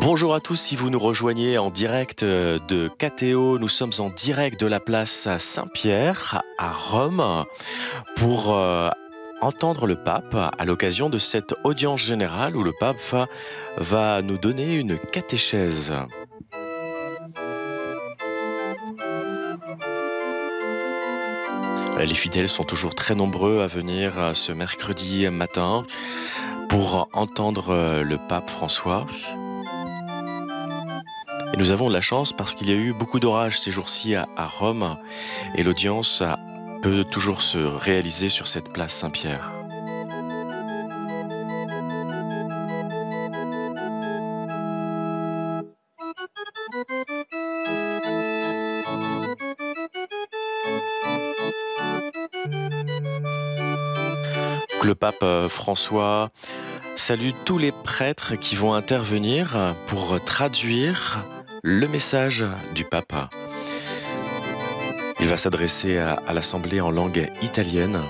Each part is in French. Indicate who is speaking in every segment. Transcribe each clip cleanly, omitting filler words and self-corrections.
Speaker 1: Bonjour à tous, si vous nous rejoignez en direct de KTO, nous sommes en direct de la place Saint-Pierre à Rome pour entendre le pape à l'occasion de cette audience générale où le pape va nous donner une catéchèse. Les fidèles sont toujours très nombreux à venir ce mercredi matin pour entendre le pape François. Et nous avons de la chance parce qu'il y a eu beaucoup d'orages ces jours-ci à Rome et l'audience peut toujours se réaliser sur cette place Saint-Pierre. Le pape François salue tous les prêtres qui vont intervenir pour traduire le message du pape. Il va s'adresser à l'Assemblée en langue italienne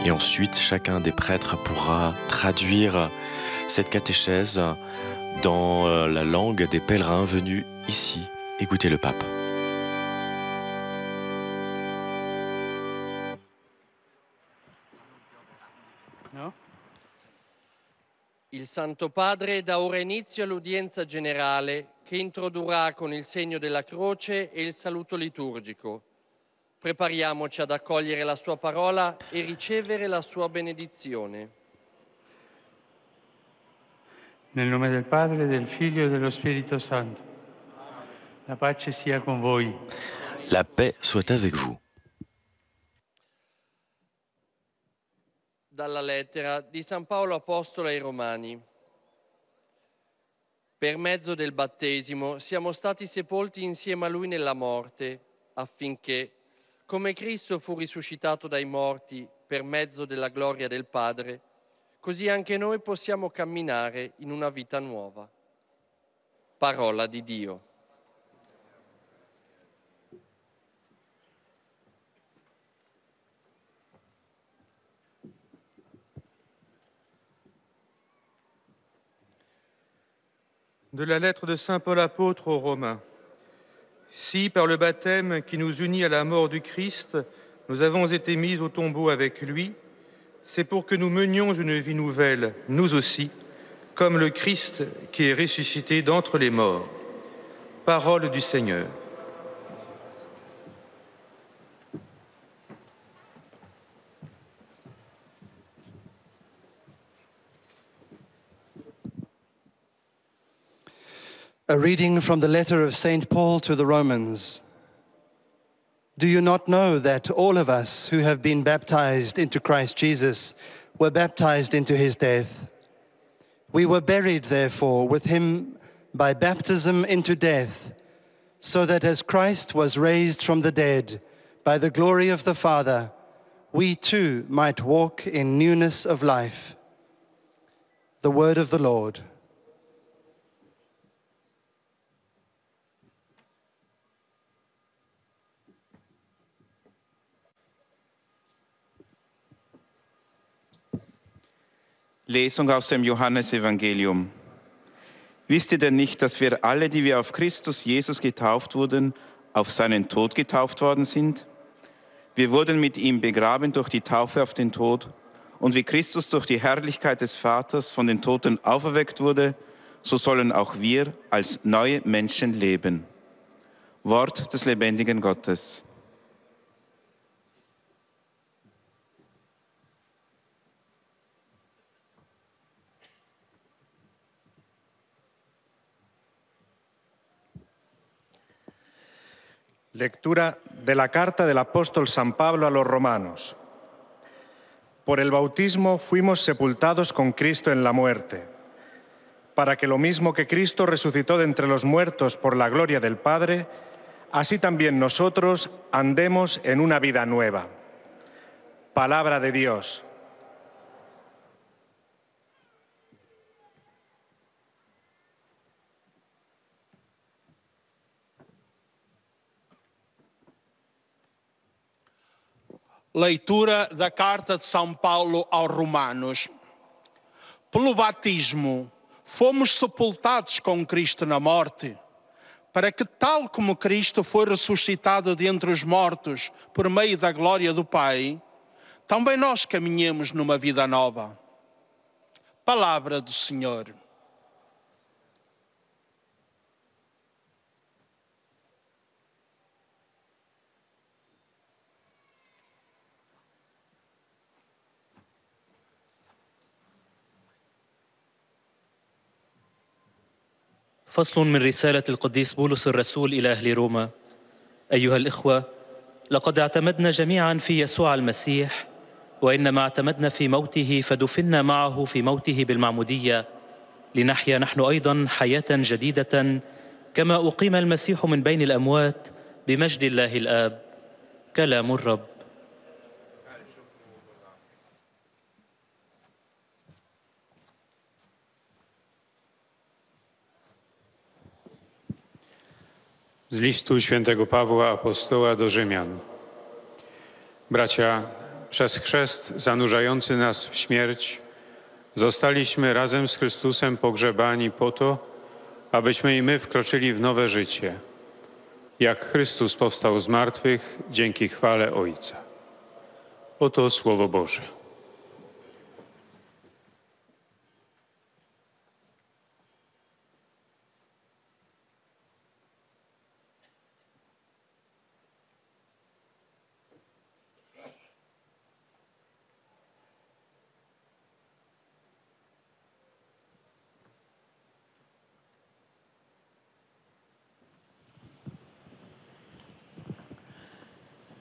Speaker 1: et ensuite chacun des prêtres pourra traduire cette catéchèse dans la langue des pèlerins venus ici écouter le pape.
Speaker 2: Il Santo Padre dà ora inizio all'udienza generale che introdurrà con il segno della croce e il saluto liturgico. Prepariamoci ad accogliere la sua parola e ricevere la sua benedizione.
Speaker 3: Nel nome del Padre, del Figlio e dello Spirito Santo. La pace sia con voi.
Speaker 1: La paix soit avec vous.
Speaker 2: Dalla lettera di San Paolo Apostolo ai Romani. Per mezzo del battesimo siamo stati sepolti insieme a Lui nella morte, affinché, come Cristo fu risuscitato dai morti per mezzo della gloria del Padre, così anche noi possiamo camminare in una vita nuova. Parola di Dio.
Speaker 4: De la lettre de Saint Paul apôtre aux Romains. Si, par le baptême qui nous unit à la mort du Christ, nous avons été mis au tombeau avec lui, c'est pour que nous menions une vie nouvelle, nous aussi, comme le Christ qui est ressuscité d'entre les morts. Parole du Seigneur.
Speaker 5: A reading from the letter of St. Paul to the Romans. Do you not know that all of us who have been baptized into Christ Jesus were baptized into his death? We were buried, therefore, with him by baptism into death, so that as Christ was raised from the dead by the glory of the Father, we too might walk in newness of life. The word of the Lord.
Speaker 6: Lesung aus dem Johannesevangelium. Wisst ihr denn nicht, dass wir alle, die wir auf Christus Jesus getauft wurden, auf seinen Tod getauft worden sind? Wir wurden mit ihm begraben durch die Taufe auf den Tod, und wie Christus durch die Herrlichkeit des Vaters von den Toten auferweckt wurde, so sollen auch wir als neue Menschen leben. Wort des lebendigen Gottes.
Speaker 7: Lectura de la carta del apóstol San Pablo a los romanos. Por el bautismo fuimos sepultados con Cristo en la muerte, para que lo mismo que Cristo resucitó de entre los muertos por la gloria del Padre, así también nosotros andemos en una vida nueva. Palabra de Dios.
Speaker 8: Leitura da carta de São Paulo aos Romanos. Pelo batismo fomos sepultados com Cristo na morte, para que, tal como Cristo foi ressuscitado de entre os mortos por meio da glória do Pai, também nós caminhemos numa vida nova. Palavra do Senhor.
Speaker 9: فصل من رسالة القديس بولس الرسول إلى أهل روما. أيها الإخوة، لقد اعتمدنا جميعا في يسوع المسيح، وإنما اعتمدنا في موته فدفنا معه في موته بالمعمودية، لنحيا نحن أيضا حياة جديدة كما أقيم المسيح من بين الأموات بمجد الله الآب. كلام الرب.
Speaker 10: Z listu świętego Pawła Apostoła do Rzymian. Bracia, przez chrzest zanurzający nas w śmierć zostaliśmy razem z Chrystusem pogrzebani po to, abyśmy i my wkroczyli w nowe życie, jak Chrystus powstał z martwych dzięki chwale Ojca. Oto Słowo Boże.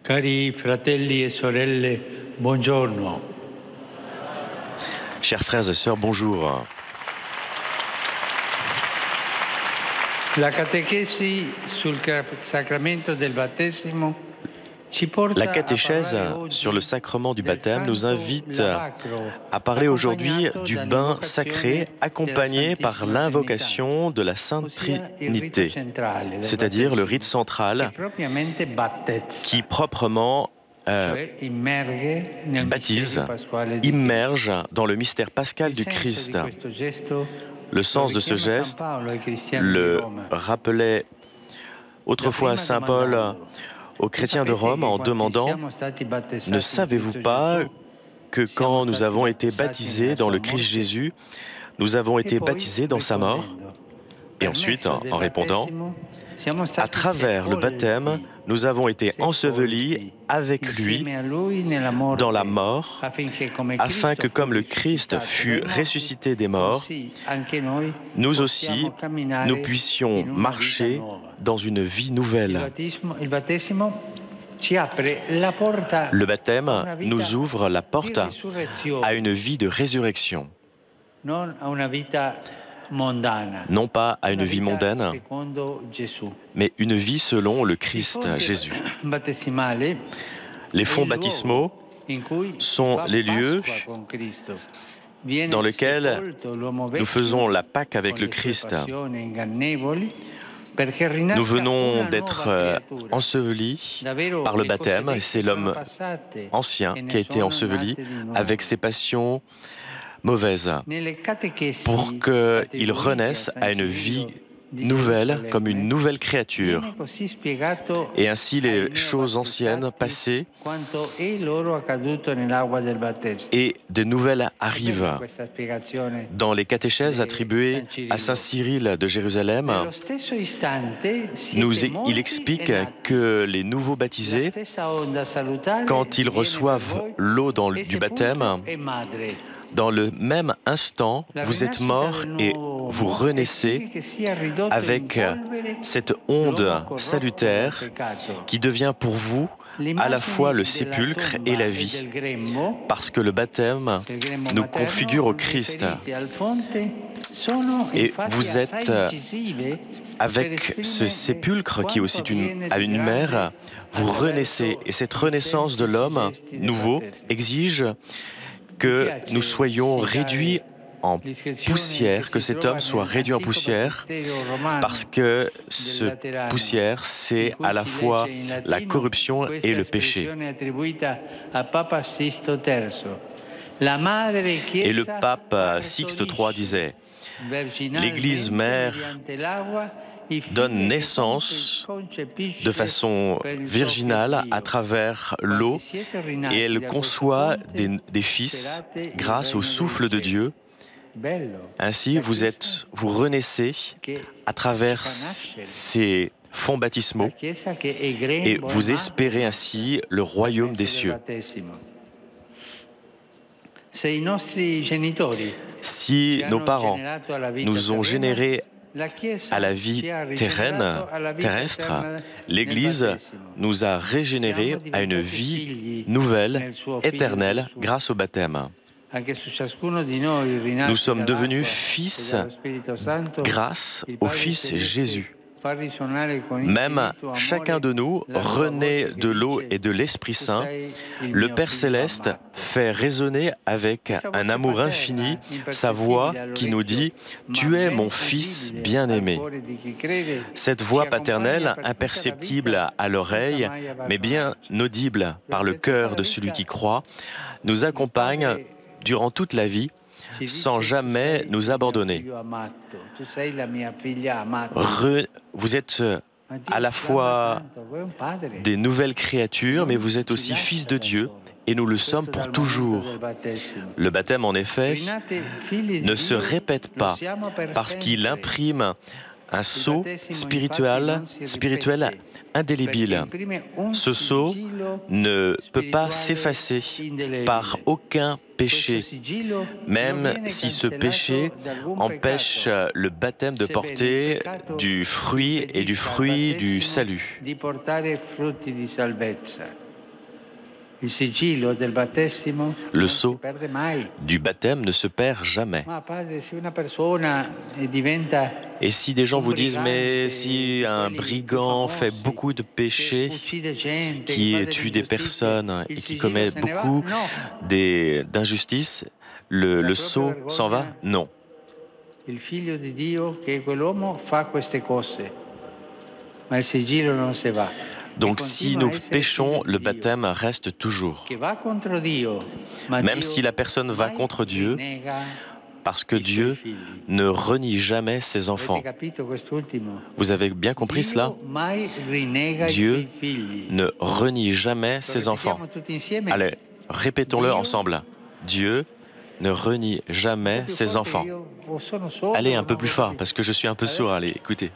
Speaker 3: Cari fratelli e sorelle, buongiorno.
Speaker 1: Chers frères et sœurs, bonjour.
Speaker 3: La catechesi sul sacramento del battesimo ci porta
Speaker 1: La catéchèse sur le sacrement du baptême nous invite à parler aujourd'hui du bain sacré accompagné par l'invocation de la Sainte Trinité, c'est-à-dire le rite central qui proprement baptise, immerge dans le mystère pascal du Christ. Le sens de ce geste le rappelait autrefois Saint Paul aux chrétiens de Rome en demandant « Ne savez-vous pas que quand nous avons été baptisés dans le Christ Jésus, nous avons été baptisés dans sa mort ?» Et ensuite, en répondant « À travers le baptême, nous avons été ensevelis avec lui dans la mort, afin que comme le Christ fut ressuscité des morts, nous aussi, nous puissions marcher dans une vie nouvelle. » Le baptême nous ouvre la porte à une vie de résurrection, non pas à une vie mondaine, mais une vie selon le Christ Jésus. Les fonts baptismaux sont les lieux dans lesquels nous faisons la Pâque avec le Christ. Nous venons d'être ensevelis par le baptême. C'est l'homme ancien qui a été enseveli avec ses passions mauvaises pour qu'il renaisse à une vie nouvelle, comme une nouvelle créature. Et ainsi les choses anciennes passées et de nouvelles arrivent. Dans les catéchèses attribuées à Saint Cyril de Jérusalem, il explique que les nouveaux baptisés, quand ils reçoivent l'eau du baptême, dans le même instant, vous êtes mort et vous renaissez avec cette onde salutaire qui devient pour vous à la fois le sépulcre et la vie, parce que le baptême nous configure au Christ. Et vous êtes avec ce sépulcre qui est aussi à une mère, vous renaissez. Et cette renaissance de l'homme nouveau exige que nous soyons réduits en poussière, que cet homme soit réduit en poussière, parce que cette poussière, c'est à la fois la corruption et le péché. Et le pape Sixte III disait, l'Église mère donne naissance de façon virginale à travers l'eau et elle conçoit des fils grâce au souffle de Dieu. Ainsi, vous renaissez à travers ces fonds baptismaux et vous espérez ainsi le royaume des cieux. Si nos parents nous ont générés à la vie terrestre, l'Église nous a régénérés à une vie nouvelle, éternelle, grâce au baptême. Nous sommes devenus fils grâce au Fils Jésus. Même chacun de nous renaît de l'eau et de l'Esprit Saint. Le Père Céleste fait résonner avec un amour infini sa voix qui nous dit « Tu es mon Fils bien-aimé ». Cette voix paternelle, imperceptible à l'oreille, mais bien audible par le cœur de celui qui croit, nous accompagne durant toute la vie, sans jamais nous abandonner. Vous êtes à la fois des nouvelles créatures, mais vous êtes aussi fils de Dieu, et nous le sommes pour toujours. Le baptême, en effet, ne se répète pas, parce qu'il imprime un sceau spirituel indélébile. Ce sceau ne peut pas s'effacer par aucun péché, même si ce péché empêche le baptême de porter du fruit et du fruit du salut. Le sceau du baptême ne se perd jamais. Et si des gens vous disent, mais si un brigand fait beaucoup de péchés, qui tue des personnes et qui commet beaucoup d'injustices, le sceau s'en va? Non. Donc si nous péchons, le baptême reste toujours. Même si la personne va contre Dieu, parce que Dieu ne renie jamais ses enfants. Vous avez bien compris cela? Dieu ne renie jamais ses enfants. Allez, répétons-le ensemble. Dieu ne renie jamais ses enfants. Allez, un peu plus fort, parce que je suis un peu sourd. Allez, écoutez.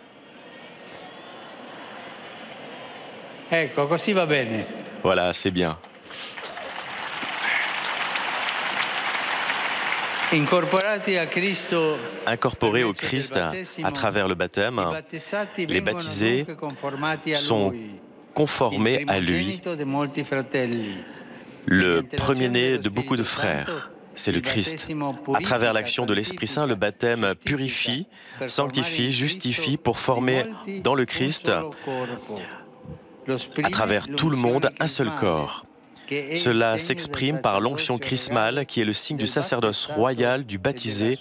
Speaker 3: Ecco, così va bene.
Speaker 1: Voilà, c'est bien. Incorporés au Christ à travers le baptême, les baptisés sont conformés à lui. Le premier-né de beaucoup de frères, c'est le Christ. À travers l'action de l'Esprit Saint, le baptême purifie, sanctifie, justifie pour former dans le Christ, à travers tout le monde, un seul corps. Cela s'exprime par l'onction chrismale qui est le signe du sacerdoce royal du baptisé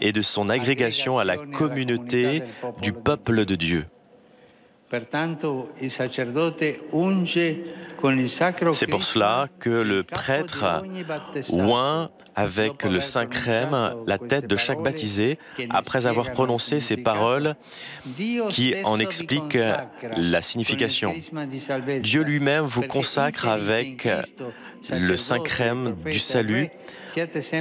Speaker 1: et de son agrégation à la communauté du peuple de Dieu. C'est pour cela que le prêtre oint avec le Saint-Crème la tête de chaque baptisé après avoir prononcé ces paroles qui en expliquent la signification. Dieu lui-même vous consacre avec le Saint-Crème du salut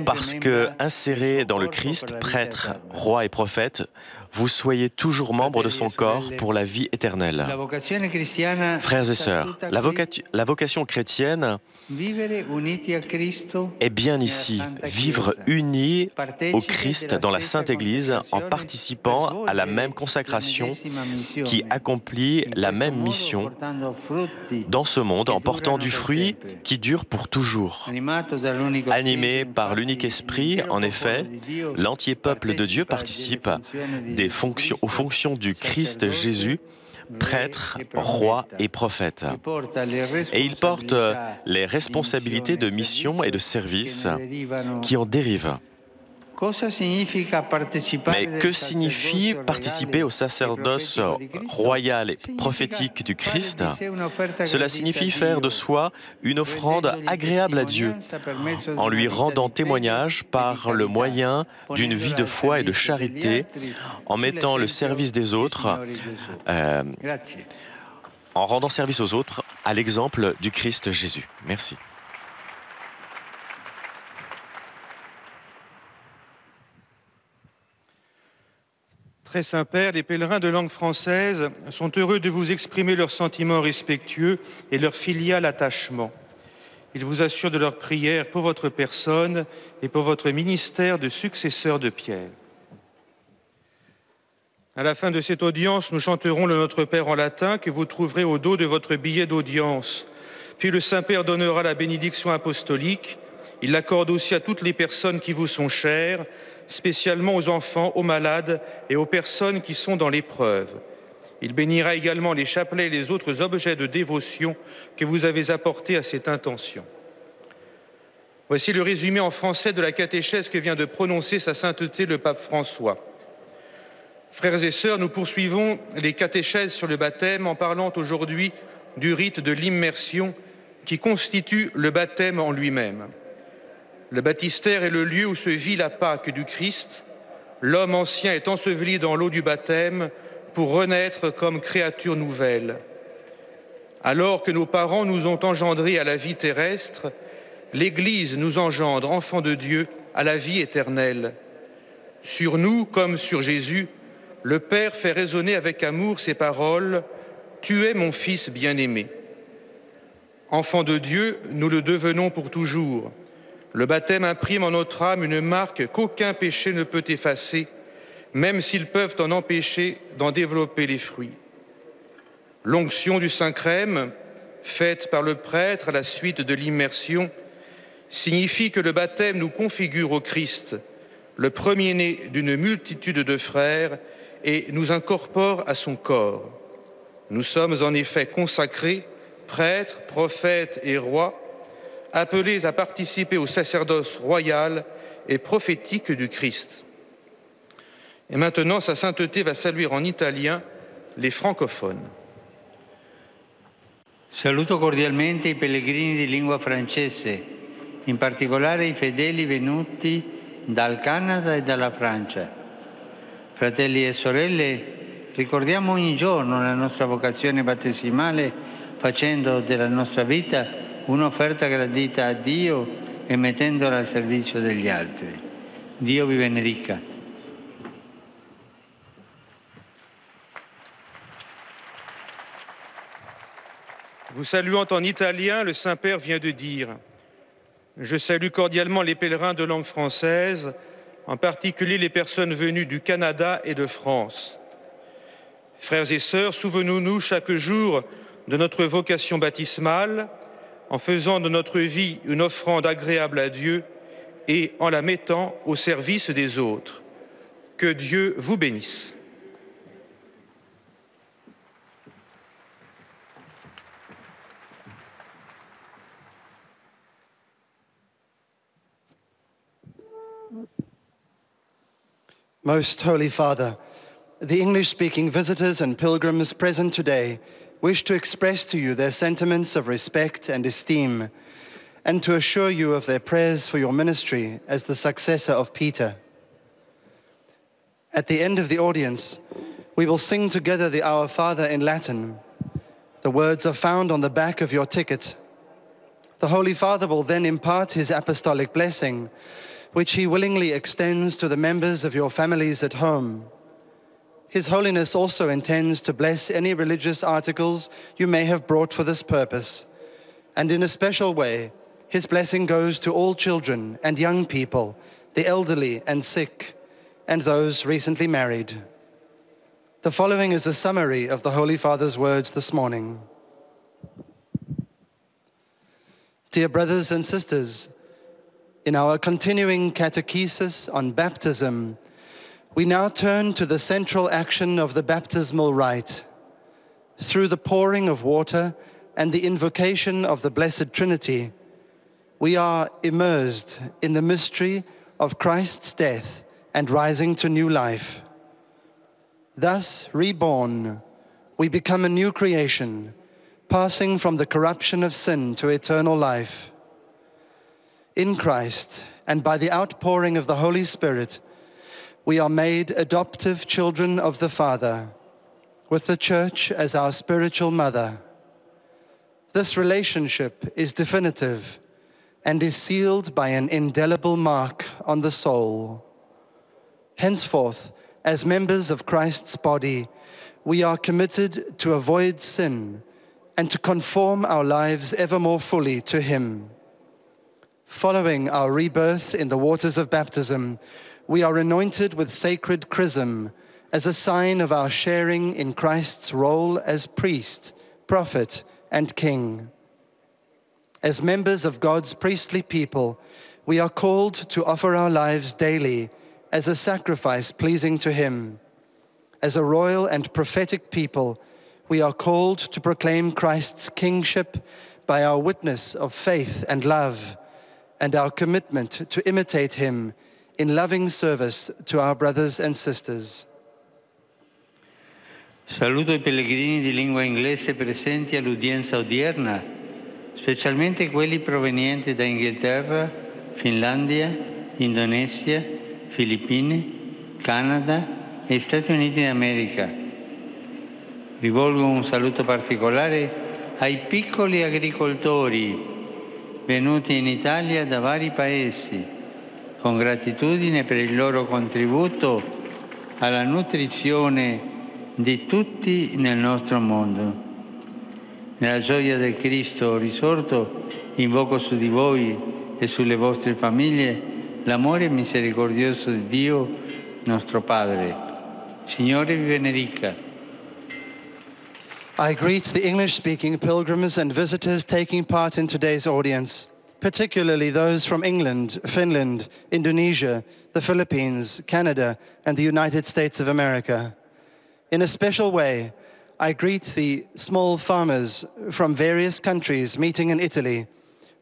Speaker 1: parce que, inséré dans le Christ, prêtre, roi et prophète, vous soyez toujours membre de son corps pour la vie éternelle. Frères et sœurs, la vocation chrétienne est bien ici, vivre unis au Christ dans la Sainte Église en participant à la même consacration qui accomplit la même mission dans ce monde en portant du fruit qui dure pour toujours. Animé par l'unique esprit, en effet, l'entier peuple de Dieu participe aux fonctions du Christ Jésus, prêtre, roi et prophète. Et il porte les responsabilités de mission et de service qui en dérivent. Mais que signifie participer au sacerdoce royal et prophétique du Christ? Cela signifie faire de soi une offrande agréable à Dieu, en lui rendant témoignage par le moyen d'une vie de foi et de charité, en mettant le service des autres, en rendant service aux autres à l'exemple du Christ Jésus. Merci.
Speaker 4: Très Saint-Père, les pèlerins de langue française sont heureux de vous exprimer leurs sentiments respectueux et leur filial attachement. Ils vous assurent de leur prière pour votre personne et pour votre ministère de successeur de Pierre. À la fin de cette audience, nous chanterons le Notre Père en latin que vous trouverez au dos de votre billet d'audience. Puis le Saint-Père donnera la bénédiction apostolique. Il l'accorde aussi à toutes les personnes qui vous sont chères, spécialement aux enfants, aux malades et aux personnes qui sont dans l'épreuve. Il bénira également les chapelets et les autres objets de dévotion que vous avez apportés à cette intention. Voici le résumé en français de la catéchèse que vient de prononcer sa sainteté le pape François. Frères et sœurs, nous poursuivons les catéchèses sur le baptême en parlant aujourd'hui du rite de l'immersion qui constitue le baptême en lui-même. Le baptistère est le lieu où se vit la Pâque du Christ. L'homme ancien est enseveli dans l'eau du baptême pour renaître comme créature nouvelle. Alors que nos parents nous ont engendrés à la vie terrestre, l'Église nous engendre, enfants de Dieu, à la vie éternelle. Sur nous, comme sur Jésus, le Père fait résonner avec amour ces paroles « Tu es mon Fils bien-aimé ». Enfants de Dieu, nous le devenons pour toujours. Le baptême imprime en notre âme une marque qu'aucun péché ne peut effacer, même s'ils peuvent en empêcher d'en développer les fruits. L'onction du Saint-Crème, faite par le prêtre à la suite de l'immersion, signifie que le baptême nous configure au Christ, le premier-né d'une multitude de frères, et nous incorpore à son corps. Nous sommes en effet consacrés, prêtres, prophètes et rois, appelés à participer au sacerdoce royal et prophétique du Christ. Et maintenant, sa sainteté va saluer en italien les francophones.
Speaker 3: Saluto cordialmente i pellegrini di lingua francese, in particolare i fedeli venuti dal Canada e dalla Francia. Fratelli e sorelle, ricordiamo ogni giorno la nostra vocazione battesimale facendo della nostra vita un'offerta gradita a Dio e mettendola al servizio degli altri. Dio vi benedica.
Speaker 4: Vous saluant en italien, le Saint-Père vient de dire « Je salue cordialement les pèlerins de langue française, en particulier les personnes venues du Canada et de France. Frères et sœurs, souvenons-nous chaque jour de notre vocation baptismale, en faisant de notre vie une offrande agréable à Dieu et en la mettant au service des autres. Que Dieu vous bénisse.
Speaker 5: Most Holy Father, the English-speaking visitors and pilgrims present today wish to express to you their sentiments of respect and esteem, and to assure you of their prayers for your ministry as the successor of Peter. At the end of the audience, we will sing together the Our Father in Latin. The words are found on the back of your ticket. The Holy Father will then impart his apostolic blessing, which he willingly extends to the members of your families at home. His Holiness also intends to bless any religious articles you may have brought for this purpose. And in a special way, his blessing goes to all children and young people, the elderly and sick, and those recently married. The following is a summary of the Holy Father's words this morning. Dear brothers and sisters, in our continuing catechesis on baptism, we now turn to the central action of the baptismal rite. Through the pouring of water and the invocation of the Blessed Trinity, we are immersed in the mystery of Christ's death and rising to new life. Thus, reborn, we become a new creation, passing from the corruption of sin to eternal life. In Christ, and by the outpouring of the Holy Spirit, we are made adoptive children of the Father, with the Church as our spiritual mother. This relationship is definitive and is sealed by an indelible mark on the soul. Henceforth, as members of Christ's body, we are committed to avoid sin and to conform our lives ever more fully to Him. Following our rebirth in the waters of baptism, we are anointed with sacred chrism as a sign of our sharing in Christ's role as priest, prophet, and king. As members of God's priestly people, we are called to offer our lives daily as a sacrifice pleasing to Him. As a royal and prophetic people, we are called to proclaim Christ's kingship by our witness of faith and love, and our commitment to imitate Him in loving service to our brothers and sisters.
Speaker 3: Saluto i pellegrini di lingua inglese presenti all'udienza odierna, specialmente quelli provenienti da Inghilterra, Finlandia, Indonesia, Filippine, Canada e Stati Uniti d'America. Rivolgo un saluto particolare ai piccoli agricoltori venuti in Italia da vari paesi, con gratitudine per il loro contributo alla nutrizione di tutti nel nostro mondo. Nella gioia del Cristo risorto, invoco su di voi e sulle vostre famiglie l'amore misericordioso di Dio, nostro Padre. Signore vi benedica.
Speaker 5: I greet the English-speaking pilgrims and visitors taking part in today's audience, particularly those from England, Finland, Indonesia, the Philippines, Canada, and the United States of America. In a special way, I greet the small farmers from various countries meeting in Italy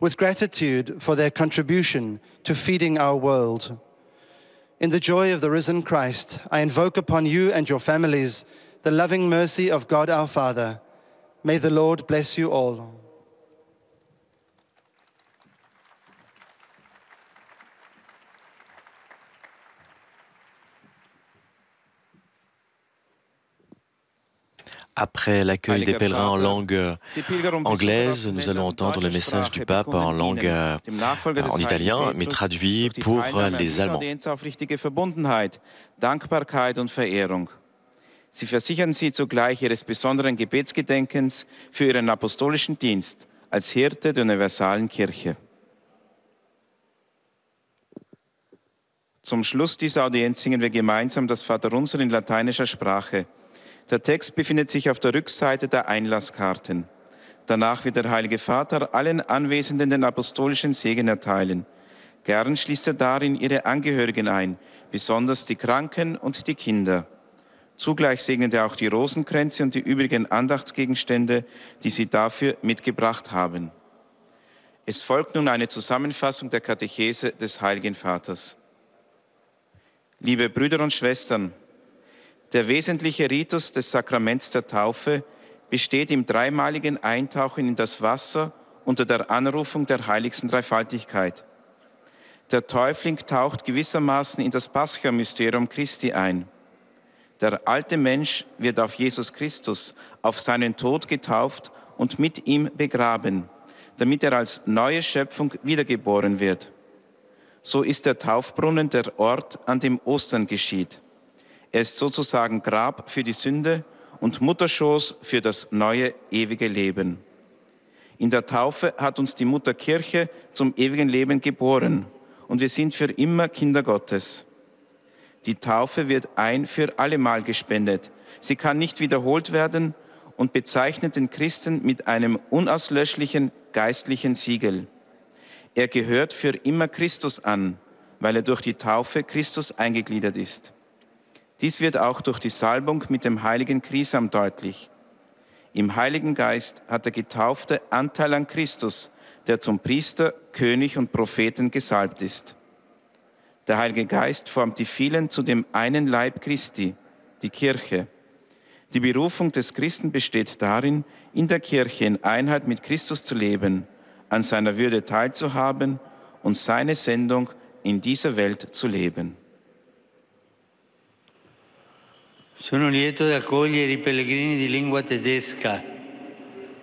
Speaker 5: with gratitude for their contribution to feeding our world. In the joy of the risen Christ, I invoke upon you and your families the loving mercy of God our Father. May the Lord bless you all.
Speaker 1: Après l'accueil des pèlerins en langue anglaise, nous allons entendre le message du pape en langue en italien, mais traduit pour les Allemands.
Speaker 6: Dankbarkeit und Verehrung. Sie versichern Sie zugleich Ihres besonderen Gebetsgedenkens für Ihren apostolischen Dienst als Hirte der universalen Kirche. Zum Schluss dieser Audienz singen wir gemeinsam das Vaterunser in lateinischer Sprache. Der Text befindet sich auf der Rückseite der Einlasskarten. Danach wird der Heilige Vater allen Anwesenden den apostolischen Segen erteilen. Gern schließt er darin ihre Angehörigen ein, besonders die Kranken und die Kinder. Zugleich segnet er auch die Rosenkränze und die übrigen Andachtsgegenstände, die sie dafür mitgebracht haben. Es folgt nun eine Zusammenfassung der Katechese des Heiligen Vaters. Liebe Brüder und Schwestern, der wesentliche Ritus des Sakraments der Taufe besteht im dreimaligen Eintauchen in das Wasser unter der Anrufung der heiligsten Dreifaltigkeit. Der Täufling taucht gewissermaßen in das Pascha-Mysterium Christi ein. Der alte Mensch wird auf Jesus Christus, auf seinen Tod getauft und mit ihm begraben, damit er als neue Schöpfung wiedergeboren wird. So ist der Taufbrunnen der Ort, an dem Ostern geschieht. Er ist sozusagen Grab für die Sünde und Mutterschoß für das neue, ewige Leben. In der Taufe hat uns die Mutter Kirche zum ewigen Leben geboren und wir sind für immer Kinder Gottes. Die Taufe wird ein für allemal gespendet. Sie kann nicht wiederholt werden und bezeichnet den Christen mit einem unauslöschlichen geistlichen Siegel. Er gehört für immer Christus an, weil er durch die Taufe Christus eingegliedert ist. Dies wird auch durch die Salbung mit dem heiligen Chrisam deutlich. Im Heiligen Geist hat der Getaufte Anteil an Christus, der zum Priester, König und Propheten gesalbt ist. Der Heilige Geist formt die vielen zu dem einen Leib Christi, die Kirche. Die Berufung des Christen besteht darin, in der Kirche in Einheit mit Christus zu leben, an seiner Würde teilzuhaben und seine Sendung in dieser Welt zu leben.
Speaker 3: Sono lieto di accogliere i pellegrini di lingua tedesca.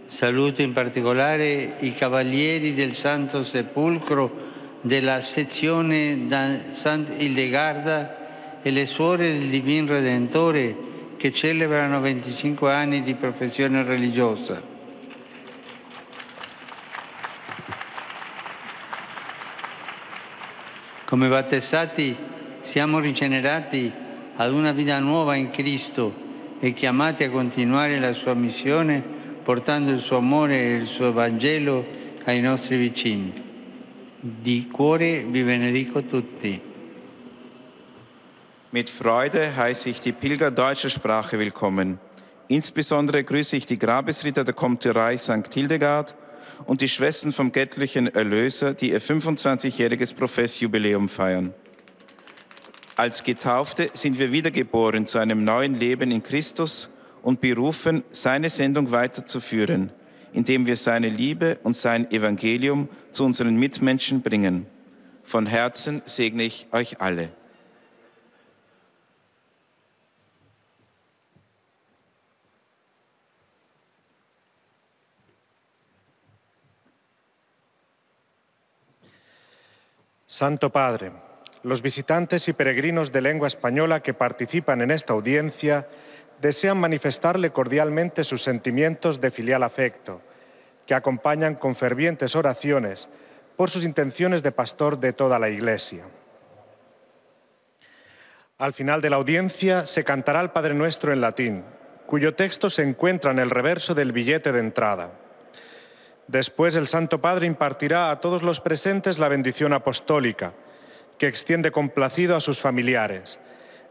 Speaker 3: Saluto in particolare i cavalieri del Santo Sepolcro della sezione da Sant'Ildegarda e le suore del Divin Redentore che celebrano 25 anni di professione religiosa. Come battezzati siamo rigenerati ad una vita nuova in Cristo e chiamati a continuare la sua missione portando il suo amore e il suo Vangelo ai nostri vicini. Di cuore vi benedico tutti.
Speaker 6: Mit Freude heiße ich die Pilger deutscher Sprache willkommen. Insbesondere grüße ich die Grabesritter der Komturei St. Hildegard und die Schwestern vom göttlichen Erlöser, die ihr 25-jähriges Professjubiläum feiern. Als Getaufte sind wir wiedergeboren zu einem neuen Leben in Christus und berufen, seine Sendung weiterzuführen, indem wir seine Liebe und sein Evangelium zu unseren Mitmenschen bringen. Von Herzen segne ich euch alle.
Speaker 7: Santo Padre, los visitantes y peregrinos de lengua española que participan en esta audiencia desean manifestarle cordialmente sus sentimientos de filial afecto, que acompañan con fervientes oraciones por sus intenciones de pastor de toda la Iglesia. Al final de la audiencia se cantará el Padre Nuestro en latín, cuyo texto se encuentra en el reverso del billete de entrada. Después el Santo Padre impartirá a todos los presentes la bendición apostólica, que extiende complacido a sus familiares,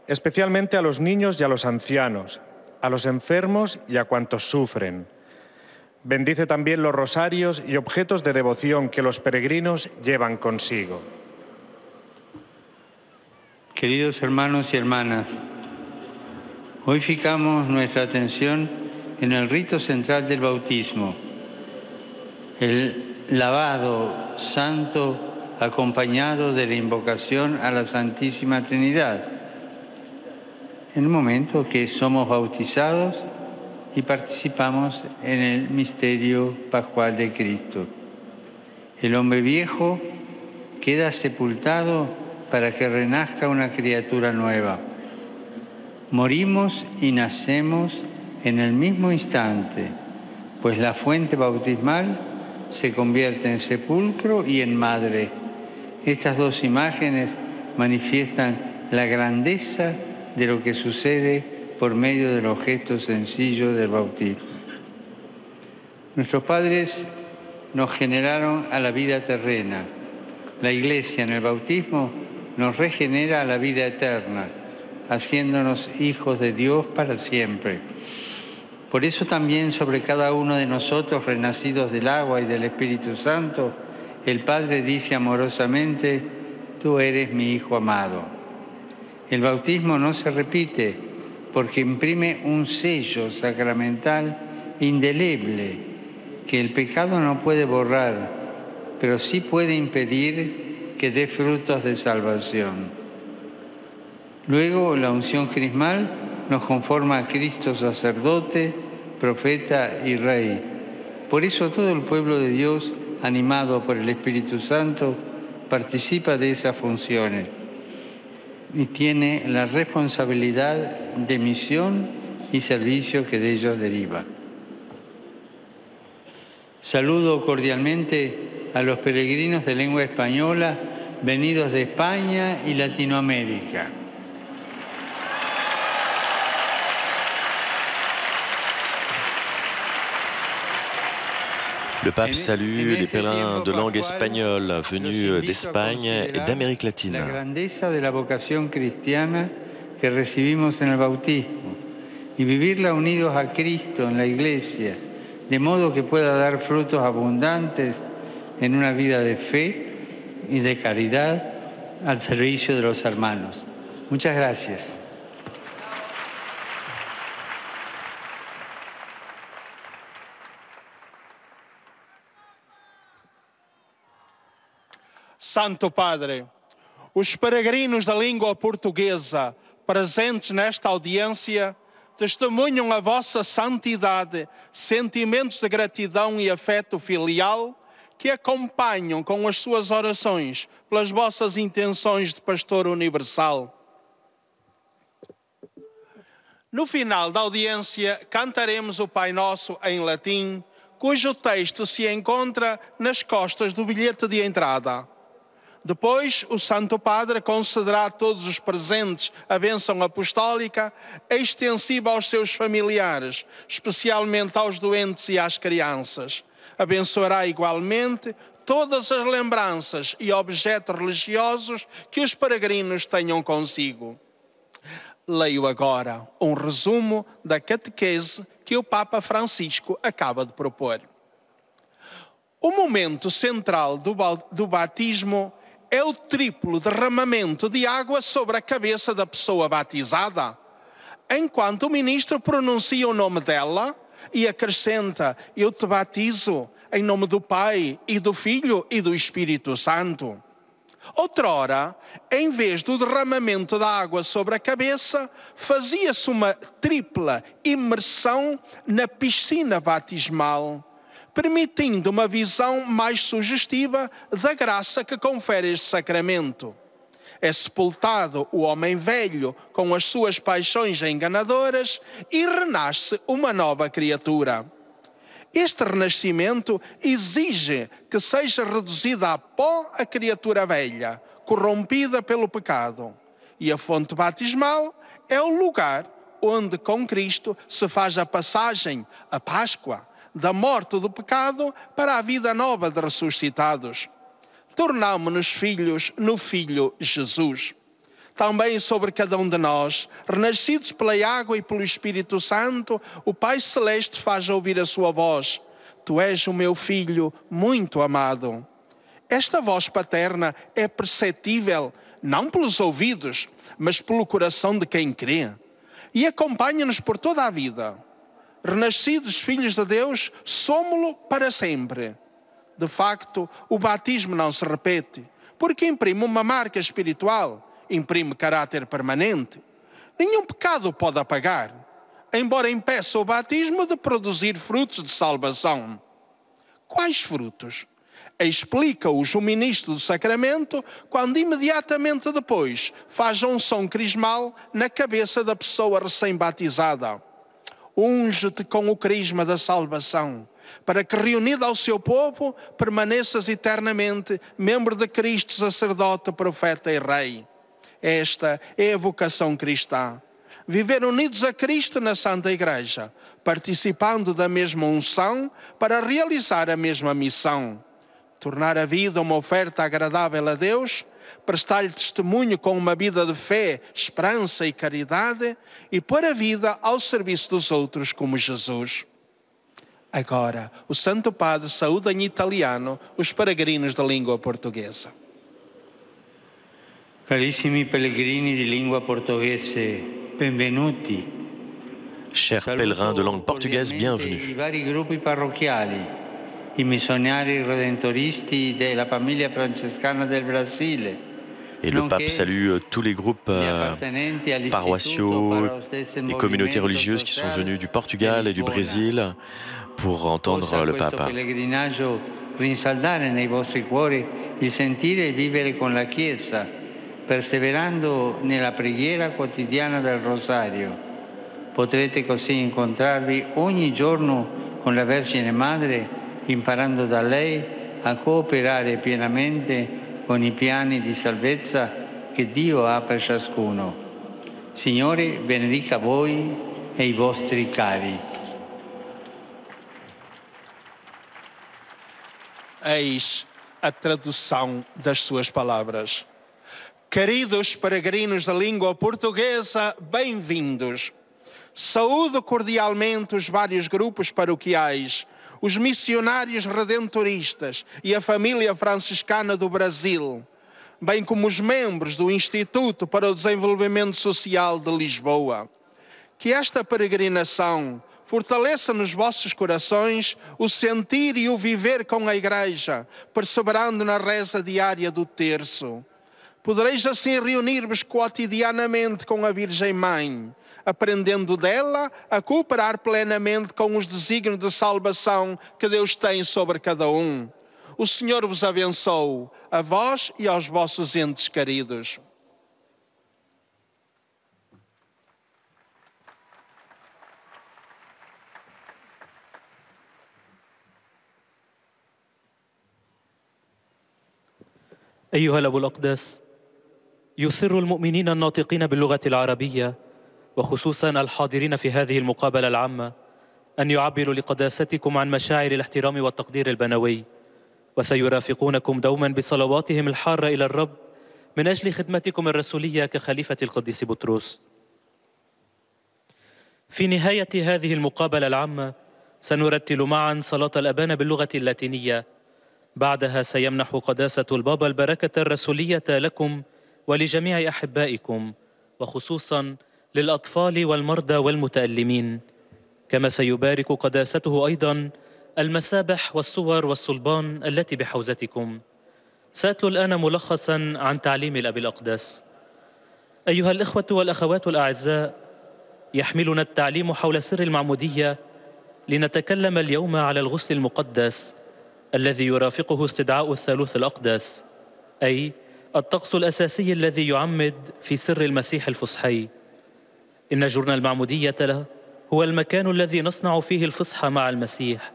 Speaker 7: especialmente a los niños y a los ancianos, a los enfermos y a cuantos sufren. Bendice también los rosarios y objetos de devoción que los peregrinos llevan consigo.
Speaker 3: Queridos hermanos y hermanas, hoy fijamos nuestra atención en el rito central del bautismo, el lavado santo acompañado de la invocación a la Santísima Trinidad, en el momento que somos bautizados y participamos en el misterio pascual de Cristo. El hombre viejo queda sepultado para que renazca una criatura nueva. Morimos y nacemos en el mismo instante, pues la fuente bautismal se convierte en sepulcro y en madre. Estas dos imágenes manifiestan la grandeza de lo que sucede por medio de los gestos sencillos del bautismo. Nuestros padres nos generaron a la vida terrena. La Iglesia en el bautismo nos regenera a la vida eterna, haciéndonos hijos de Dios para siempre. Por eso también sobre cada uno de nosotros, renacidos del agua y del Espíritu Santo, el Padre dice amorosamente: tú eres mi Hijo amado. El bautismo no se repite porque imprime un sello sacramental indeleble que el pecado no puede borrar, pero sí puede impedir que dé frutos de salvación. Luego, la unción crismal nos conforma a Cristo sacerdote, profeta y rey. Por eso todo el pueblo de Dios, animado por el Espíritu Santo, participa de esas funciones y tiene la responsabilidad de misión y servicio que de ellos deriva. Saludo cordialmente a los peregrinos de lengua española venidos de España y Latinoamérica.
Speaker 1: Le pape salue les pèlerins de langue espagnole venus d'Espagne et d'Amérique latine.
Speaker 3: La grandeza de la vocación cristiana que recibimos en el bautismo y vivirla unidos a Cristo en la Iglesia, de modo que pueda dar frutos abundantes en una vida de fe y de caridad al servicio de los hermanos. Muchas gracias.
Speaker 8: Santo Padre, os peregrinos da língua portuguesa presentes nesta audiência testemunham a vossa santidade, sentimentos de gratidão e afeto filial que acompanham com as suas orações pelas vossas intenções de pastor universal. No final da audiência, cantaremos o Pai Nosso em latim, cujo texto se encontra nas costas do bilhete de entrada. Depois, o Santo Padre concederá a todos os presentes a bênção apostólica, extensiva aos seus familiares, especialmente aos doentes e às crianças. Abençoará igualmente todas as lembranças e objetos religiosos que os peregrinos tenham consigo. Leio agora um resumo da catequese que o Papa Francisco acaba de propor. O momento central do batismo é o triplo derramamento de água sobre a cabeça da pessoa batizada, enquanto o ministro pronuncia o nome dela e acrescenta: eu te batizo em nome do Pai e do Filho e do Espírito Santo. Outrora, em vez do derramamento da água sobre a cabeça, fazia-se uma tripla imersão na piscina batismal, permitindo uma visão mais sugestiva da graça que confere este sacramento. É sepultado o homem velho com as suas paixões enganadoras e renasce uma nova criatura. Este renascimento exige que seja reduzida a pó a criatura velha, corrompida pelo pecado. E a fonte batismal é o lugar onde com Cristo se faz a passagem, a Páscoa, da morte do pecado para a vida nova de ressuscitados. Tornamo-nos filhos no Filho Jesus. Também sobre cada um de nós, renascidos pela água e pelo Espírito Santo, o Pai Celeste faz ouvir a sua voz: tu és o meu Filho muito amado. Esta voz paterna é perceptível, não pelos ouvidos, mas pelo coração de quem crê, e acompanha-nos por toda a vida. Renascidos filhos de Deus, somos-lo para sempre. De facto, o batismo não se repete, porque imprime uma marca espiritual, imprime caráter permanente. Nenhum pecado pode apagar, embora impeça o batismo de produzir frutos de salvação. Quais frutos? Explica-os o ministro do sacramento quando imediatamente depois faz a unção crismal na cabeça da pessoa recém-batizada. Unge-te com o crisma da salvação, para que, reunido ao seu povo, permaneças eternamente membro de Cristo, sacerdote, profeta e rei. Esta é a vocação cristã. Viver unidos a Cristo na Santa Igreja, participando da mesma unção para realizar a mesma missão. Tornar a vida uma oferta agradável a Deus, prestar-lhe testemunho com uma vida de fé, esperança e caridade e pôr a vida ao serviço dos outros como Jesus. Agora, o Santo Padre saúda em italiano os peregrinos da língua portuguesa.
Speaker 3: Carissimi pellegrini di lingua portoghese, benvenuti.
Speaker 1: Chers pèlerins de langue portugaise, bienvenue.
Speaker 3: I vari gruppi parrocchiali, i missionari redentoristi della famiglia francescana del Brasile.
Speaker 1: Et le pape salue tous les groupes paroissiaux et communautés religieuses qui sont venus du Portugal et du Brésil pour entendre le pape.
Speaker 3: Rinsaldare nei vostri cuori il sentire e vivere con la Chiesa, perseverando nella preghiera quotidiana del Rosario. Potrete così incontrarvi ogni giorno con la Vergine Madre, imparando da lei a cooperare pienamente con i piani di salvezza che Dio ha per ciascuno. Signore, benedica voi e i vostri cari.
Speaker 8: Eis a tradução das suas palavras. Queridos peregrinos da língua portuguesa, bem-vindos. Saúdo cordialmente os vários grupos paroquiais, os missionários redentoristas e a família franciscana do Brasil. bem como os membros do Instituto para o Desenvolvimento Social de Lisboa. Que esta peregrinação fortaleça nos vossos corações o sentir e o viver com a Igreja, perseverando na reza diária do terço. Podereis assim reunir-vos cotidianamente com a Virgem Mãe, aprendendo dela a cooperar plenamente com os desígnios de salvação que Deus tem sobre cada um. O Senhor vos abençoe, a vós e aos vossos entes queridos.
Speaker 9: أيها الأب الأقدس، يسر المؤمنين الناطقين باللغة العربية وخصوصا الحاضرين في هذه المقابلة العامة أن يعبروا لقداستكم عن مشاعر الاحترام والتقدير البنوي، وسيرافقونكم دوما بصلواتهم الحارة إلى الرب من أجل خدمتكم الرسولية كخليفة القديس بطرس. في نهاية هذه المقابلة العامة سنرتل معا صلاة الأبان باللغة اللاتينية. بعدها سيمنح قداسة البابا البركة الرسولية لكم ولجميع أحبائكم، وخصوصا للأطفال والمرضى والمتألمين، كما سيبارك قداسته أيضا المسابح والصور والصلبان التي بحوزتكم. سأتلو الآن ملخصا عن تعليم الأب الأقدس. أيها الإخوة والأخوات الأعزاء، يحملنا التعليم حول سر المعمودية لنتكلم اليوم على الغسل المقدس الذي يرافقه استدعاء الثالوث الأقدس، أي الطقس الأساسي الذي يعمد في سر المسيح الفصحي. إن جرن المعمودية له هو المكان الذي نصنع فيه الفصح مع المسيح.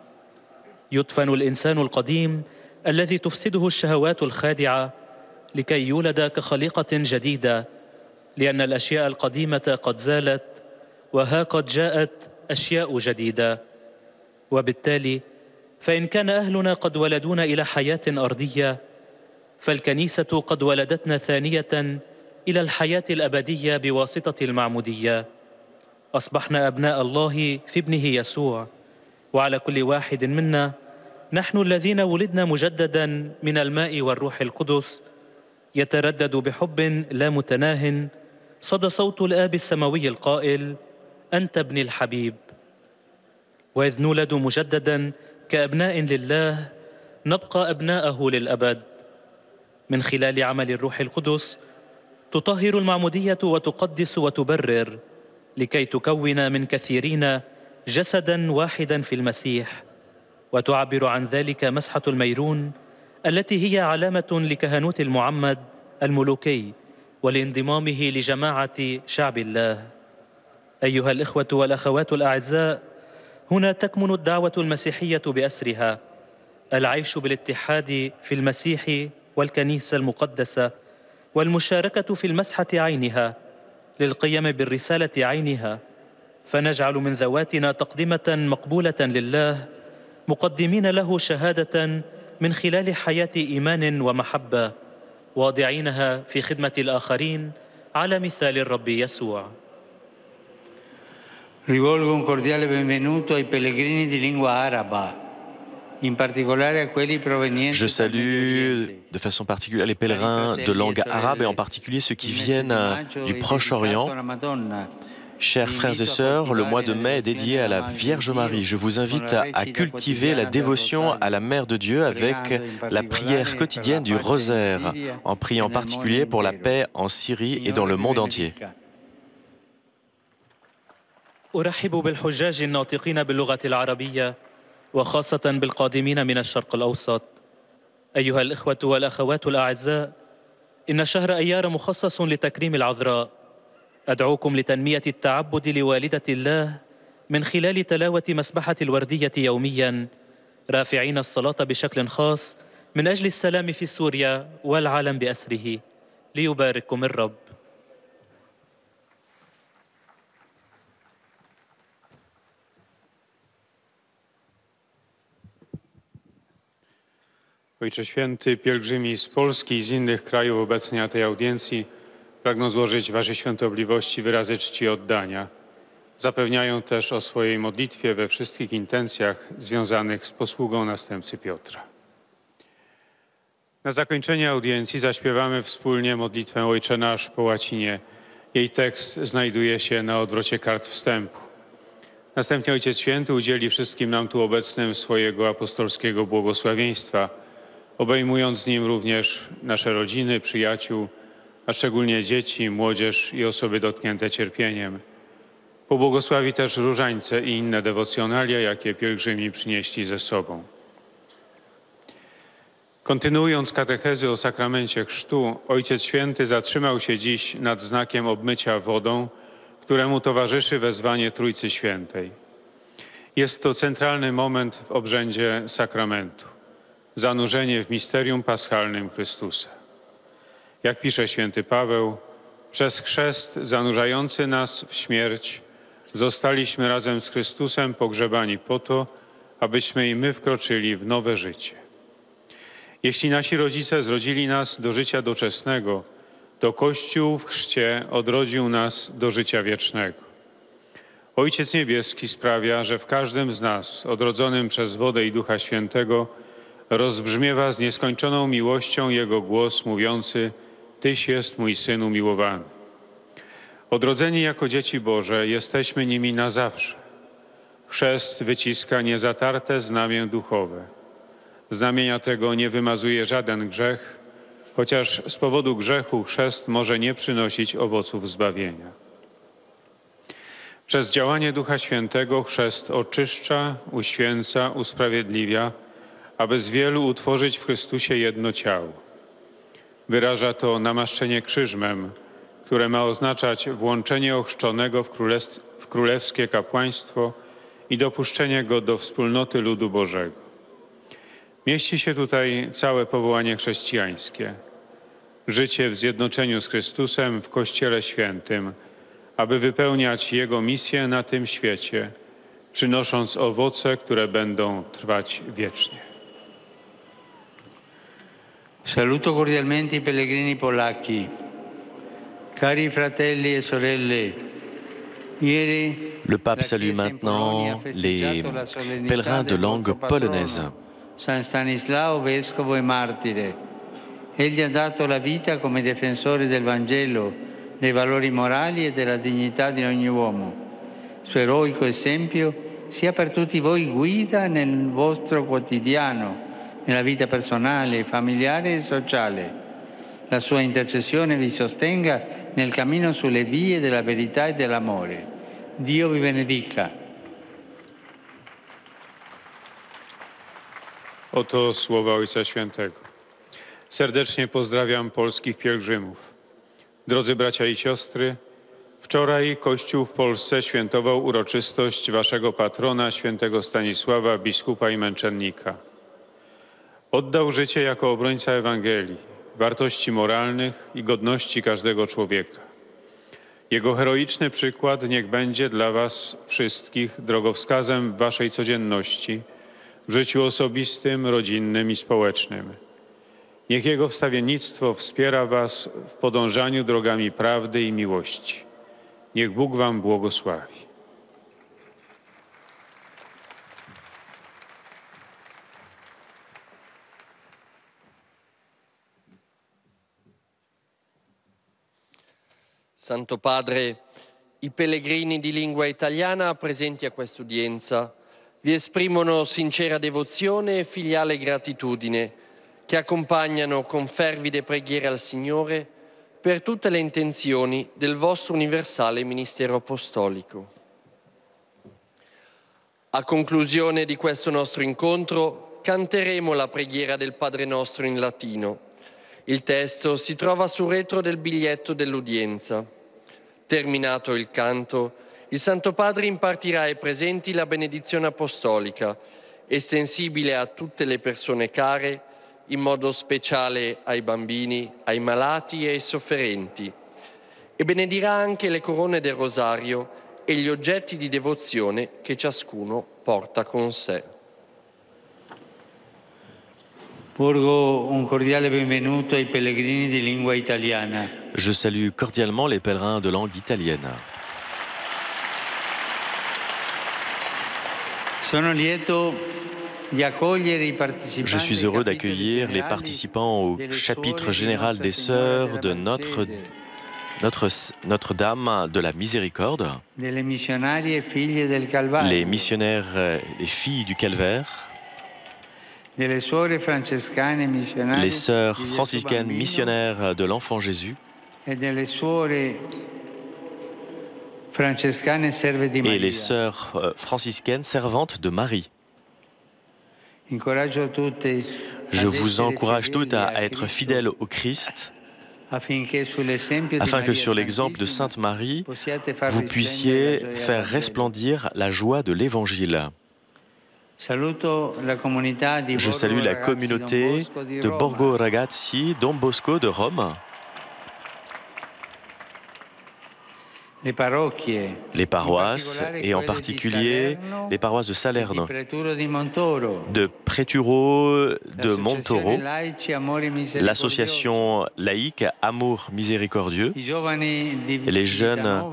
Speaker 9: يدفن الإنسان القديم الذي تفسده الشهوات الخادعة لكي يولد كخليقة جديدة، لأن الأشياء القديمة قد زالت وها قد جاءت أشياء جديدة. وبالتالي فإن كان أهلنا قد ولدونا إلى حياة أرضية، فالكنيسة قد ولدتنا ثانية إلى الحياة الأبدية بواسطة المعمودية. أصبحنا أبناء الله في ابنه يسوع، وعلى كل واحد منا نحن الذين ولدنا مجددا من الماء والروح القدس يتردد بحب لا متناه صدى صوت الآب السماوي القائل: أنت ابني الحبيب. وإذ نولد مجددا كأبناء لله نبقى أبناءه للأبد. من خلال عمل الروح القدس تطهر المعمودية وتقدس وتبرر لكي تكون من كثيرين جسدا واحدا في المسيح، وتعبر عن ذلك مسحة الميرون التي هي علامة لكهنوت المعمد الملوكي ولانضمامه لجماعة شعب الله. أيها الإخوة والأخوات الأعزاء، هنا تكمن الدعوة المسيحية بأسرها: العيش بالاتحاد في المسيح والكنيسة المقدسة، والمشاركة في المسحة عينها، للقيام بالرسالة عينها، فنجعل من ذواتنا تقدمة مقبولة لله، مقدمين له شهادة من خلال حياة إيمان ومحبة، واضعينها في خدمة الآخرين على مثال الرب يسوع.
Speaker 3: Rivolgo un cordiale benvenuto ai pellegrini di lingua araba, in particolare a quelli provenienti.
Speaker 1: Je salue de façon particulière les pèlerins de langue arabe et en particulier ceux qui viennent du Proche-Orient. Chers frères et sœurs, le mois de mai est dédié à la Vierge Marie. Je vous invite à cultiver la dévotion à la Mère de Dieu avec la prière quotidienne du rosaire, en priant en particulier pour la paix en Syrie et dans le monde entier.
Speaker 9: أرحب بالحجاج الناطقين باللغة العربية وخاصة بالقادمين من الشرق الأوسط. أيها الإخوة والأخوات الأعزاء، إن شهر أيار مخصص لتكريم العذراء. أدعوكم لتنمية التعبد لوالدة الله من خلال تلاوة مسبحة الوردية يوميا، رافعين الصلاة بشكل خاص من أجل السلام في سوريا والعالم بأسره. ليبارككم الرب.
Speaker 10: Ojcze Święty, pielgrzymi z Polski i z innych krajów obecni na tej audiencji pragną złożyć Waszej świątobliwości wyrazy czci i oddania. Zapewniają też o swojej modlitwie we wszystkich intencjach związanych z posługą następcy Piotra. Na zakończenie audiencji zaśpiewamy wspólnie modlitwę Ojcze Nasz po łacinie. Jej tekst znajduje się na odwrocie kart wstępu. Następnie Ojciec Święty udzieli wszystkim nam tu obecnym swojego apostolskiego błogosławieństwa, obejmując nim również nasze rodziny, przyjaciół, a szczególnie dzieci, młodzież i osoby dotknięte cierpieniem. Pobłogosławi też różańce i inne dewocjonalia, jakie pielgrzymi przynieśli ze sobą. Kontynuując katechezy o sakramencie chrztu, Ojciec Święty zatrzymał się dziś nad znakiem obmycia wodą, któremu towarzyszy wezwanie Trójcy Świętej. Jest to centralny moment w obrzędzie sakramentu. Zanurzenie w misterium paschalnym Chrystusa. Jak pisze święty Paweł, przez chrzest zanurzający nas w śmierć zostaliśmy razem z Chrystusem pogrzebani po to, abyśmy i my wkroczyli w nowe życie. Jeśli nasi rodzice zrodzili nas do życia doczesnego, to Kościół w chrzcie odrodził nas do życia wiecznego. Ojciec Niebieski sprawia, że w każdym z nas, odrodzonym przez wodę i Ducha Świętego, rozbrzmiewa z nieskończoną miłością Jego głos mówiący: Tyś jest mój Syn umiłowany. Odrodzeni jako dzieci Boże, jesteśmy nimi na zawsze. Chrzest wyciska niezatarte znamię duchowe. Znamienia tego nie wymazuje żaden grzech, chociaż z powodu grzechu chrzest może nie przynosić owoców zbawienia. Przez działanie Ducha Świętego chrzest oczyszcza, uświęca, usprawiedliwia, aby z wielu utworzyć w Chrystusie jedno ciało. Wyraża to namaszczenie krzyżmem, które ma oznaczać włączenie ochrzczonego w królewskie kapłaństwo i dopuszczenie go do wspólnoty ludu Bożego. Mieści się tutaj całe powołanie chrześcijańskie. Życie w zjednoczeniu z Chrystusem w Kościele Świętym, aby wypełniać Jego misję na tym świecie, przynosząc owoce, które będą trwać wiecznie.
Speaker 3: Saluto cordialmente i pellegrini polacchi. Cari fratelli e sorelle, ieri
Speaker 1: Le pape salue maintenant les pèlerins de langue polonaise.
Speaker 3: San Stanislao, vescovo e martire. Egli ha dato la vita come difensore del Vangelo, dei valori morali e della dignità di ogni uomo. Il suo eroico esempio sia per tutti voi guida nel vostro quotidiano, nella vita personale, familiare e sociale. La sua intercessione vi sostenga nel cammino sulle vie della verità e dell'amore. Dio vi benedica.
Speaker 10: Oto słowa Ojca Świętego. Serdecznie pozdrawiam polskich pielgrzymów. Drodzy bracia i siostry, wczoraj Kościół w Polsce świętował uroczystość waszego patrona, świętego Stanisława, biskupa i męczennika. Oddał życie jako obrońca Ewangelii, wartości moralnych i godności każdego człowieka. Jego heroiczny przykład niech będzie dla was wszystkich drogowskazem w waszej codzienności, w życiu osobistym, rodzinnym i społecznym. Niech Jego wstawiennictwo wspiera was w podążaniu drogami prawdy i miłości. Niech Bóg wam błogosławi.
Speaker 2: Santo Padre, i pellegrini di lingua italiana presenti a quest'udienza vi esprimono sincera devozione e filiale gratitudine che accompagnano con fervide preghiere al Signore per tutte le intenzioni del vostro universale ministero apostolico. A conclusione di questo nostro incontro canteremo la preghiera del Padre Nostro in latino. Il testo si trova sul retro del biglietto dell'udienza. Terminato il canto, il Santo Padre impartirà ai presenti la benedizione apostolica, estensibile a tutte le persone care, in modo speciale ai bambini, ai malati e ai sofferenti, e benedirà anche le corone del rosario e gli oggetti di devozione che ciascuno porta con sé.
Speaker 3: Porgo un cordiale benvenuto ai pellegrini di lingua italiana.
Speaker 1: Je salue cordialement les pèlerins de langue italienne.
Speaker 3: Sono lieto
Speaker 1: Je suis heureux d'accueillir les participants au chapitre général des Sœurs de Notre-Dame de la Miséricorde, les missionnaires et filles du Calvaire, les sœurs franciscaines missionnaires de l'Enfant Jésus et les sœurs franciscaines servantes de Marie. Je vous encourage toutes à être fidèles au Christ, afin que sur l'exemple de Sainte Marie, vous puissiez faire resplendir la joie de l'Évangile. Je salue la communauté de Borgo Ragazzi Don Bosco de Rome, les paroisses, et en particulier les paroisses de Salerno, de Preturo de Montoro, l'association laïque Amour Miséricordieux, les jeunes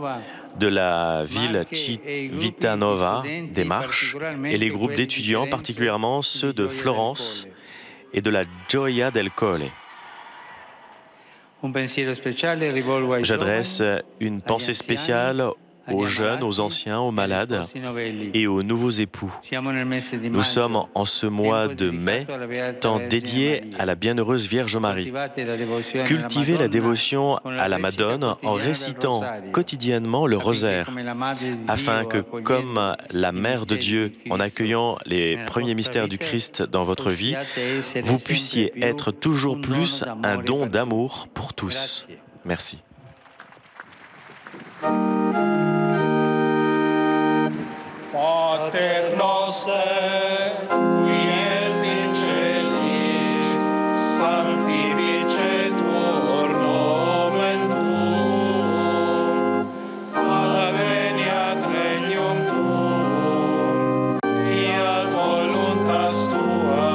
Speaker 1: de la ville Civitanova des Marches et les groupes d'étudiants, particulièrement ceux de Florence et de la Gioia del Colle. J'adresse une pensée spéciale aux jeunes, aux anciens, aux malades et aux nouveaux époux. Nous sommes en ce mois de mai, temps dédié à la Bienheureuse Vierge Marie. Cultivez la dévotion à la Madone en récitant quotidiennement le rosaire, afin que, comme la Mère de Dieu, en accueillant les premiers mystères du Christ dans votre vie, vous puissiez être toujours plus un don d'amour pour tous. Merci.
Speaker 11: Pater noster, qui es in celis, sanctificetur nomen tuum, adveniat regnum tuum, fiat voluntas tua,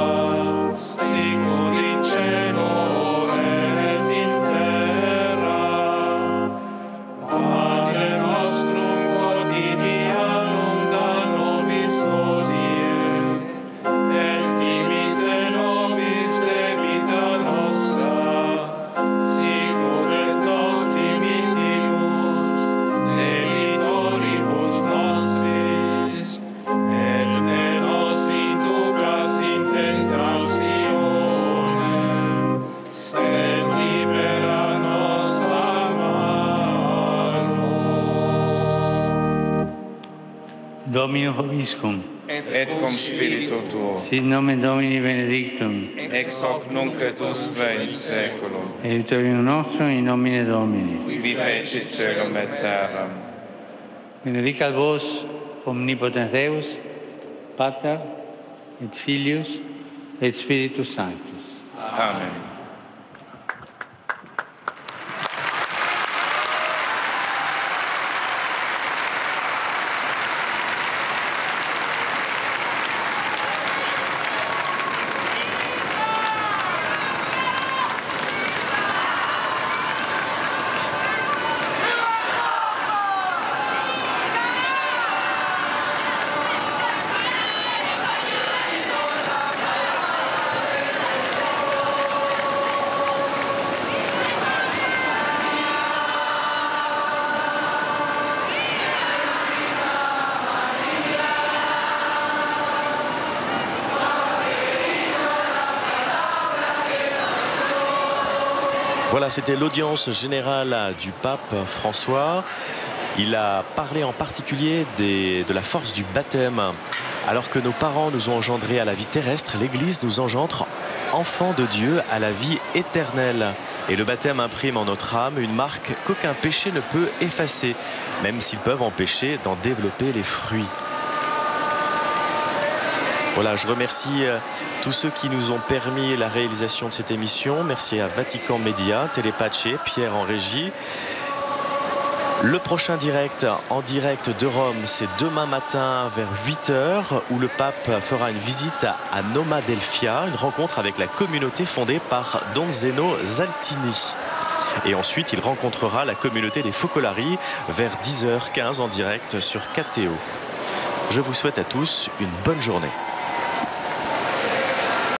Speaker 11: sicut in cielo et in terra. Pane nostrum quotidianum da nobis hodie, et dimitte nobis debita nostra, sicut et nos dimittimus debitoribus nostris, et ne nos inducas in tentationem, sed libera nos a malo.
Speaker 3: Domino vobiscum.
Speaker 6: Et cum spiritu tuo,
Speaker 3: Sit nomen Domini benedictum.
Speaker 6: ex hoc nunc et usque in saeculum,
Speaker 3: Aiutorium nostrum in nomine Domini.
Speaker 6: qui fecit caelum et terram.
Speaker 3: Benedicat vos omnipotens Deus, Pater et Filius et Spiritus Sanctus.
Speaker 6: Amen.
Speaker 1: Voilà, c'était l'audience générale du pape François. Il a parlé en particulier de la force du baptême. Alors que nos parents nous ont engendrés à la vie terrestre, l'Église nous engendre enfants de Dieu à la vie éternelle. Et le baptême imprime en notre âme une marque qu'aucun péché ne peut effacer, même s'ils peuvent empêcher d'en développer les fruits. Voilà, je remercie tous ceux qui nous ont permis la réalisation de cette émission. Merci à Vatican Média, Télépace, Pierre en régie. Le prochain direct, en direct de Rome, c'est demain matin vers 8 h, où le pape fera une visite à Noma Delphia, une rencontre avec la communauté fondée par Don Zeno Zaltini. Et ensuite, il rencontrera la communauté des Focolari vers 10 h 15 en direct sur KTO. Je vous souhaite à tous une bonne journée.